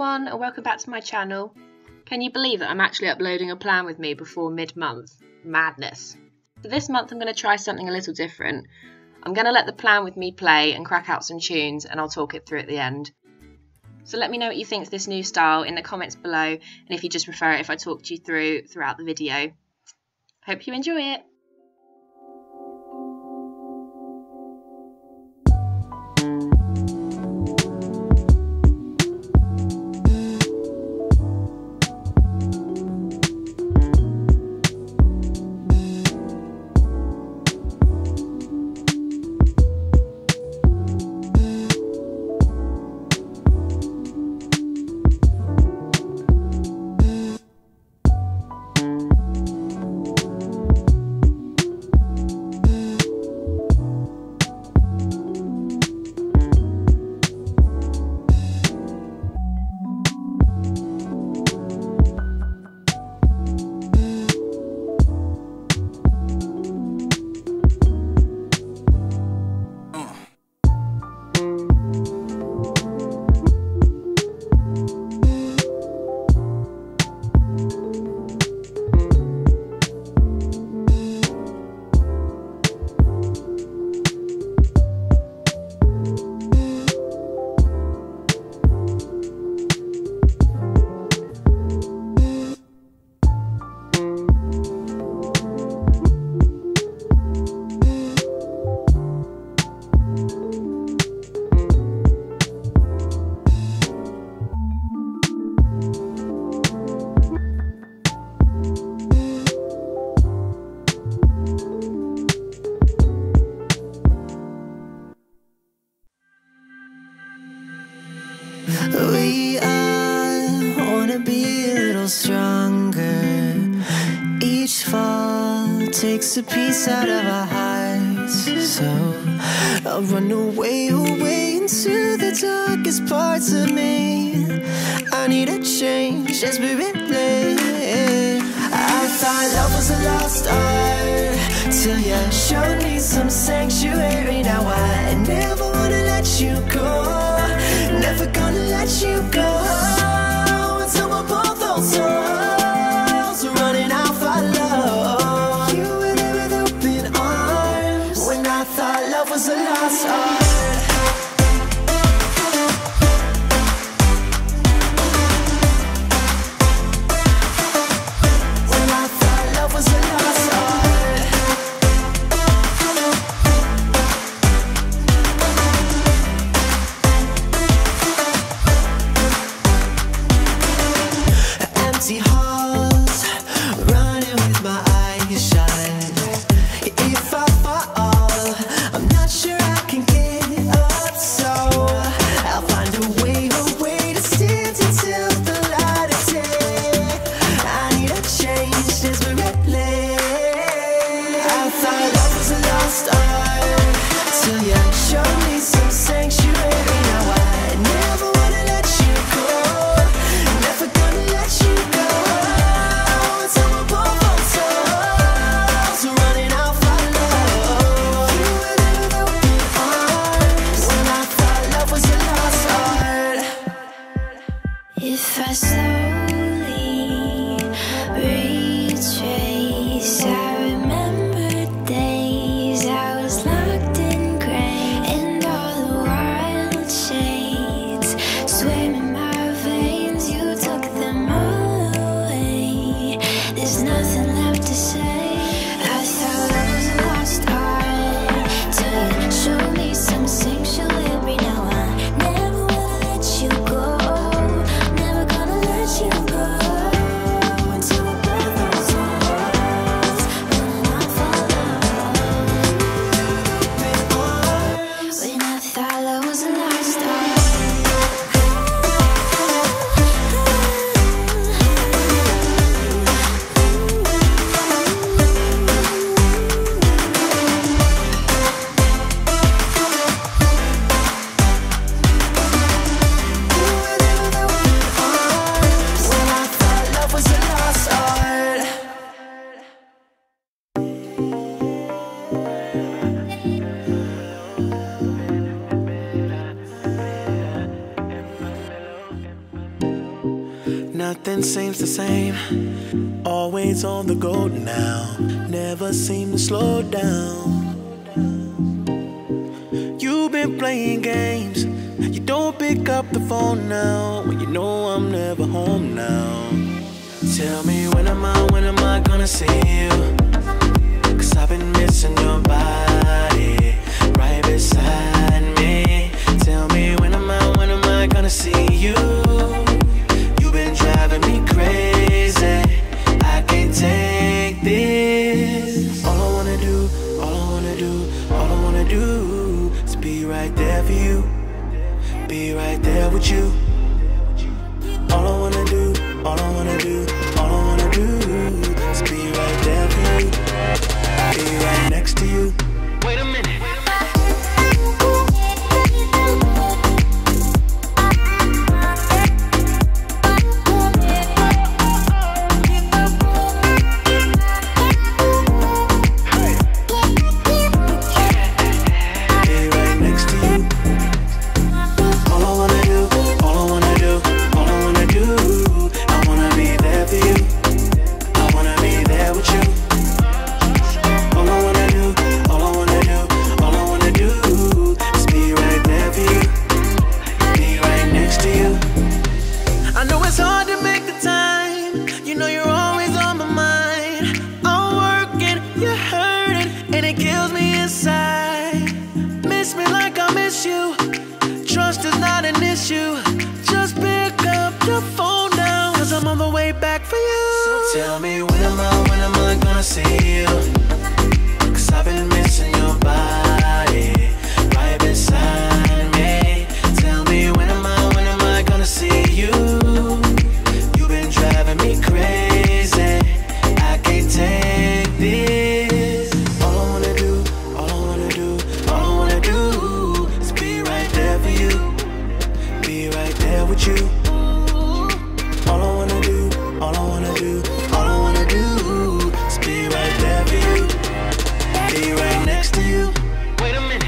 everyone, and welcome back to my channel. Can you believe that I'm actually uploading a plan with me before mid-month? Madness. For this month I'm going to try something a little different. I'm going to let the plan with me play and crack out some tunes, and I'll talk it through at the end. So let me know what you think of this new style in the comments below, and if you just prefer it if I talked you throughout the video. Hope you enjoy it. We all wanna be a little stronger. Each fall takes a piece out of our hearts. So I'll run away into the darkest parts of me. I need a change desperately. I thought love was a lost art till you showed me some sanctuary. Now I never wanna let you go. Never gonna let you go until we're both on souls running out for love. You were there with open arms when I thought love was a lost art. If I slowly retrace, I remember days I nothing seems the same. Always on the go now, never seem to slow down. You've been playing games, you don't pick up the phone now, when you know I'm never home now. Tell me when am I gonna see you? 'Cause I've been missing your body right beside me. Tell me when am I gonna see you? You've been driving me crazy, I can't take this. All I wanna do, all I wanna do, all I wanna do is be right there for you, be right there with you. All I wanna do, all I wanna do, all I wanna do is be right there for you, be right next to you. Wait a minute. Tell me when am I gonna see you? 'Cause I've been missing your body right beside me. Tell me when am I gonna see you? You've been driving me crazy, I can't take this. All I wanna do, all I wanna do, all I wanna do is be right there for you, be right there with you. All I wanna do, all I wanna do, all I wanna do is be right there for you, be right next to you. Wait a minute.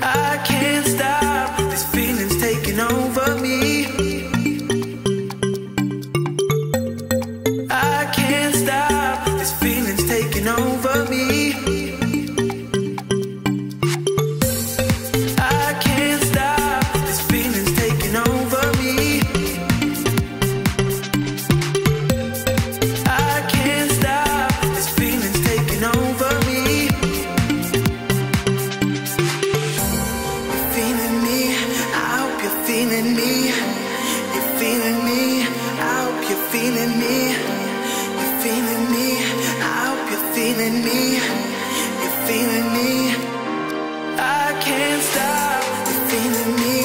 I can't stop, these feelings taking over me. I can't stop, these feelings taking over me. I can't stop, these feelings taking over me. I can't stop, these feelings taking over me. Feeling me, I hope you're feeling me. You're feeling me, I hope you're feeling me. You're feeling me, I hope you're feeling me. You're feeling me, I can't stop. You're feeling me,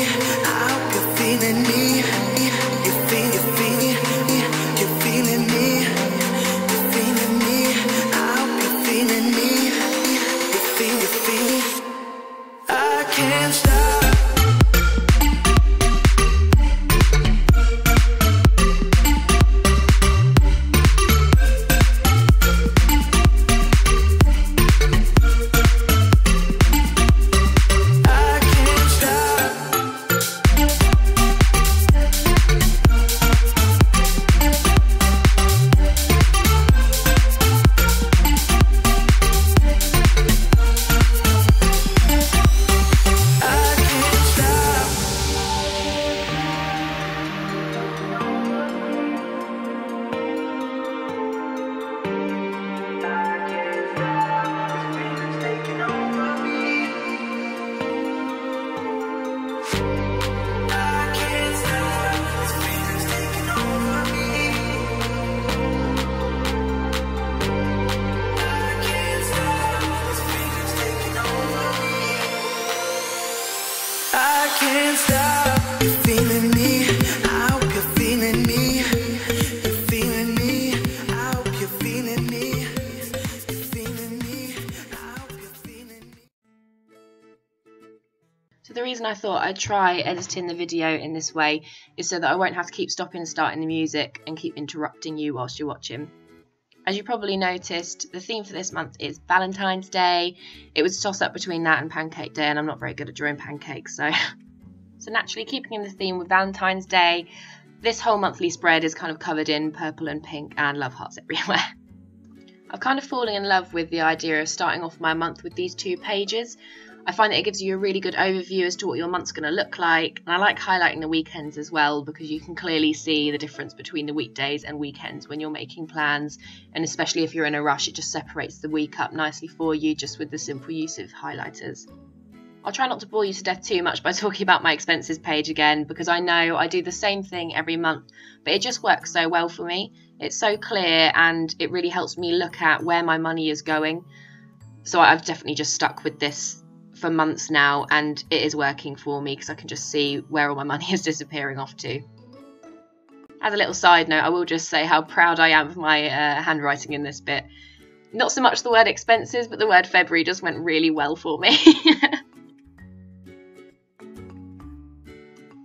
I hope you're feeling me. You're feeling me, you're feeling me. You're feeling me, I hope you're feeling me. You're feeling, I can't stop. can't stop feeling me. I hope you're feeling me. You're feeling me. I hope you're feeling me. You're feeling me. I hope you're feeling me. So the reason I thought I'd try editing the video in this way is so that I won't have to keep stopping and starting the music and keep interrupting you whilst you're watching. As you probably noticed, the theme for this month is Valentine's Day. It was a toss-up between that and Pancake Day, and I'm not very good at drawing pancakes, so naturally, keeping in the theme with Valentine's Day, this whole monthly spread is kind of covered in purple and pink and love hearts everywhere. I've kind of fallen in love with the idea of starting off my month with these 2 pages. I find that it gives you a really good overview as to what your month's going to look like, and I like highlighting the weekends as well because you can clearly see the difference between the weekdays and weekends when you're making plans, and especially if you're in a rush, it just separates the week up nicely for you just with the simple use of highlighters. I'll try not to bore you to death too much by talking about my expenses page again, because I know I do the same thing every month, but it just works so well for me. It's so clear and it really helps me look at where my money is going. So I've definitely just stuck with this for months now, and it is working for me because I can just see where all my money is disappearing off to. As a little side note, I will just say how proud I am of my handwriting in this bit. Not so much the word expenses, but the word February just went really well for me.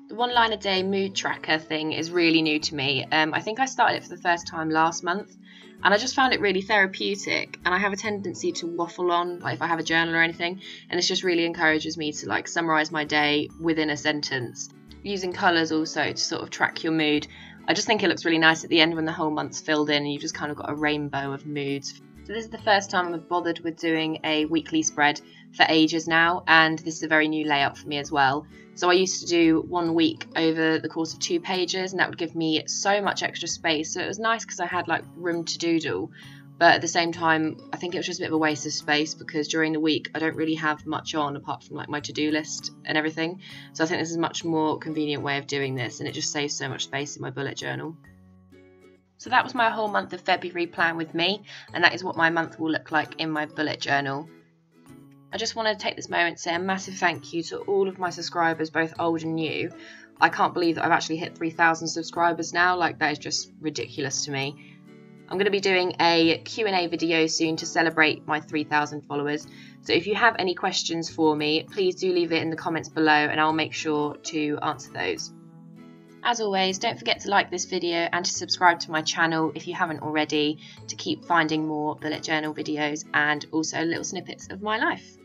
The 1 line a day mood tracker thing is really new to me. I think I started it for the first time last month, and I just found it really therapeutic, and I have a tendency to waffle on, like if I have a journal or anything, and this just really encourages me to like summarise my day within a sentence. Using colours also to sort of track your mood. I just think it looks really nice at the end when the whole month's filled in and you've just kind of got a rainbow of moods. So this is the first time I've bothered with doing a weekly spread for ages now, and this is a very new layout for me as well. So I used to do 1 week over the course of 2 pages, and that would give me so much extra space. So it was nice because I had like room to doodle, but at the same time I think it was just a bit of a waste of space because during the week I don't really have much on apart from like my to-do list and everything. So I think this is a much more convenient way of doing this, and it just saves so much space in my bullet journal. So that was my whole month of February plan with me, and that is what my month will look like in my bullet journal. I just wanted to take this moment to say a massive thank you to all of my subscribers, both old and new. I can't believe that I've actually hit 3,000 subscribers now, like that is just ridiculous to me. I'm going to be doing a Q&A video soon to celebrate my 3,000 followers, so if you have any questions for me, please do leave it in the comments below and I'll make sure to answer those. As always, don't forget to like this video and to subscribe to my channel if you haven't already, to keep finding more bullet journal videos and also little snippets of my life.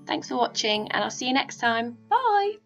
Thanks for watching, and I'll see you next time. Bye!